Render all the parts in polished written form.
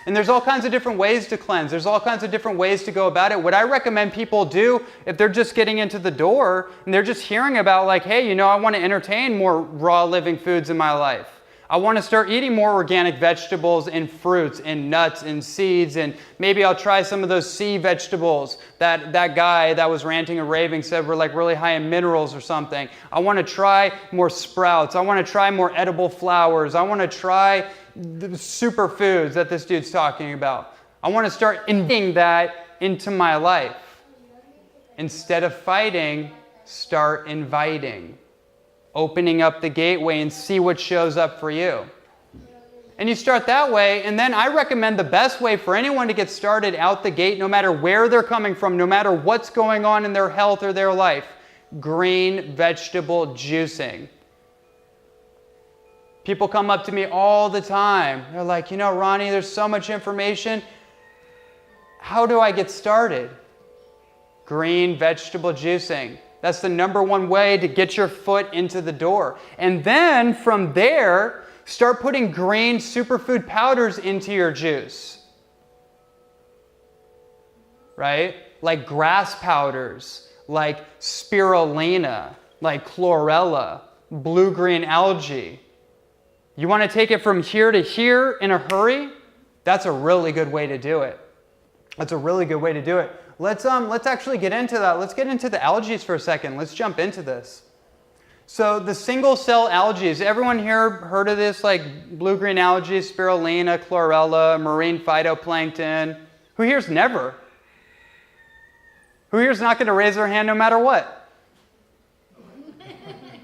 And there's all kinds of different ways to cleanse. There's all kinds of different ways to go about it. What I recommend people do, if they're just getting into the door and they're just hearing about like, hey, you know, I want to entertain more raw living foods in my life. I want to start eating more organic vegetables and fruits and nuts and seeds, and maybe I'll try some of those sea vegetables that guy that was ranting and raving said were like really high in minerals or something. I want to try more sprouts. I want to try more edible flours. I want to try the superfoods that this dude's talking about. I want to start inviting that into my life. Instead of fighting, start inviting. Opening up the gateway and see what shows up for you. And you start that way, and then I recommend the best way for anyone to get started out the gate, no matter where they're coming from, no matter what's going on in their health or their life, green vegetable juicing. People come up to me all the time. They're like, you know, Ronnie, there's so much information. How do I get started? Green vegetable juicing. That's the number one way to get your foot into the door. And then from there, start putting green superfood powders into your juice. Right? Like grass powders, like spirulina, like chlorella, blue-green algae. You want to take it from here to here in a hurry? That's a really good way to do it. That's a really good way to do it. Let's actually get into that. Let's get into the algae for a second. Let's jump into this. So the single cell algae, everyone here heard of this, like blue-green algae, spirulina, chlorella, marine phytoplankton? Who here's never? Who here's not going to raise their hand no matter what?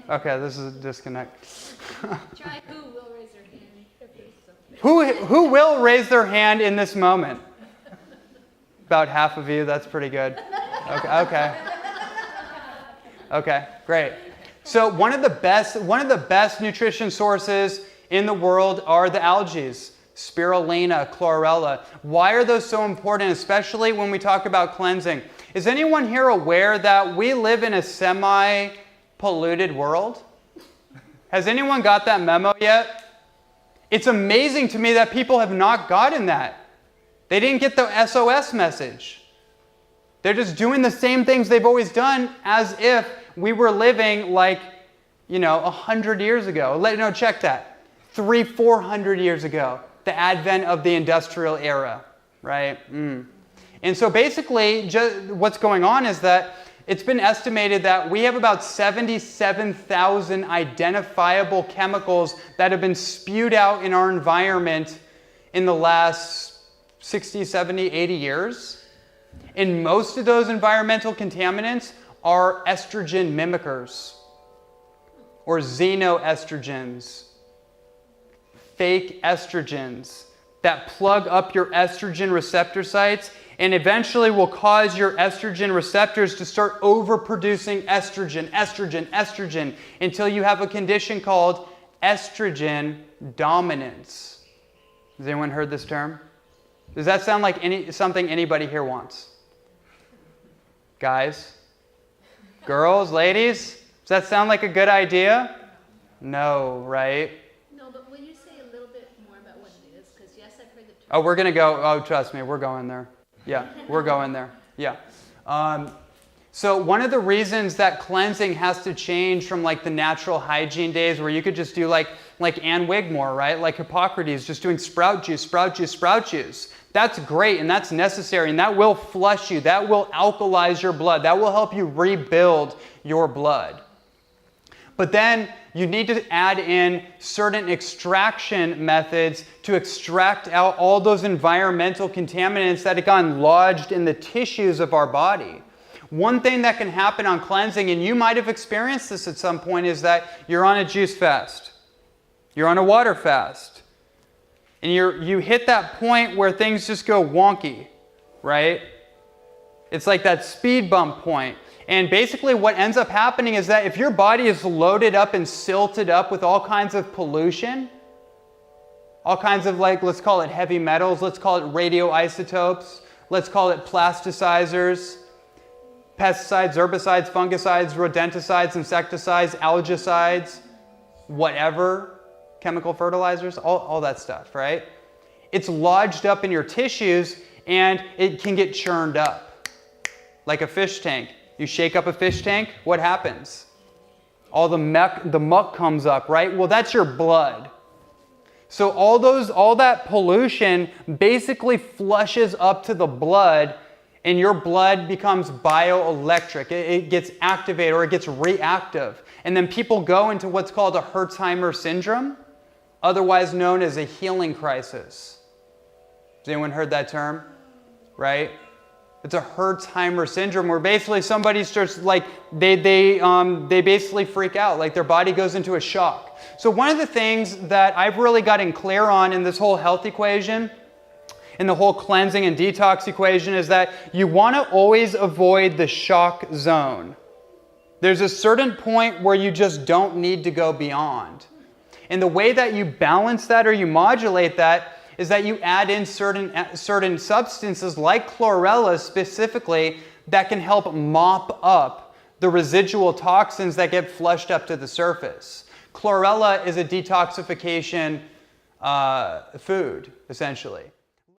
Okay, this is a disconnect. Try who will raise their hand if there's something. Who will raise their hand in this moment? About half of you, that's pretty good. Okay, great. So one of the best nutrition sources in the world are the algae, spirulina, chlorella. Why are those so important, especially when we talk about cleansing? Is anyone here aware that we live in a semi-polluted world? Has anyone got that memo yet? It's amazing to me that people have not gotten that. They didn't get the SOS message. They're just doing the same things they've always done as if we were living like, 100 years ago. No, check that. 300-400 years ago. The advent of the industrial era, right? And so basically, what's going on is that it's been estimated that we have about 77,000 identifiable chemicals that have been spewed out in our environment in the last 60, 70, 80 years. And most of those environmental contaminants are estrogen mimickers or xenoestrogens, fake estrogens that plug up your estrogen receptor sites and eventually will cause your estrogen receptors to start overproducing estrogen until you have a condition called estrogen dominance. Has anyone heard this term? Does that sound like something anybody here wants? Guys? Girls? Ladies? Does that sound like a good idea? No, right? No, but will you say a little bit more about what it is? Because yes, I've heard the term. Oh, we're going to go. Oh, trust me, we're going there. Yeah, we're going there. Yeah. So one of the reasons that cleansing has to change from like the natural hygiene days where you could just do like Anne Wigmore, right? Like Hippocrates, just doing sprout juice. That's great and that's necessary and that will flush you. That will alkalize your blood. That will help you rebuild your blood. But then you need to add in certain extraction methods to extract out all those environmental contaminants that have gotten lodged in the tissues of our body. One thing that can happen on cleansing, and you might have experienced this at some point, is that you're on a juice fast. You're on a water fast. And you hit that point where things just go wonky, right? It's like that speed bump point. And basically what ends up happening is that if your body is loaded up and silted up with all kinds of pollution, all kinds of let's call it heavy metals, let's call it radioisotopes, let's call it plasticizers, pesticides, herbicides, fungicides, rodenticides, insecticides, algicides, whatever. chemical fertilizers, all that stuff, right? It's lodged up in your tissues and it can get churned up like a fish tank. You shake up a fish tank, what happens? All the muck comes up, right? Well, that's your blood. So all that pollution basically flushes up to the blood, and your blood becomes bioelectric. It gets activated or it gets reactive. And then people go into what's called a Herxheimer syndrome, otherwise known as a healing crisis. Has anyone heard that term? Right? It's a Herxheimer syndrome where basically somebody's just like, they basically freak out, like their body goes into a shock. So one of the things that I've really gotten clear on in this whole health equation, in the whole cleansing and detox equation, is that you want to always avoid the shock zone. There's a certain point where you just don't need to go beyond. And the way that you balance that or you modulate that is that you add in certain substances like chlorella specifically that can help mop up the residual toxins that get flushed up to the surface. Chlorella is a detoxification food, essentially.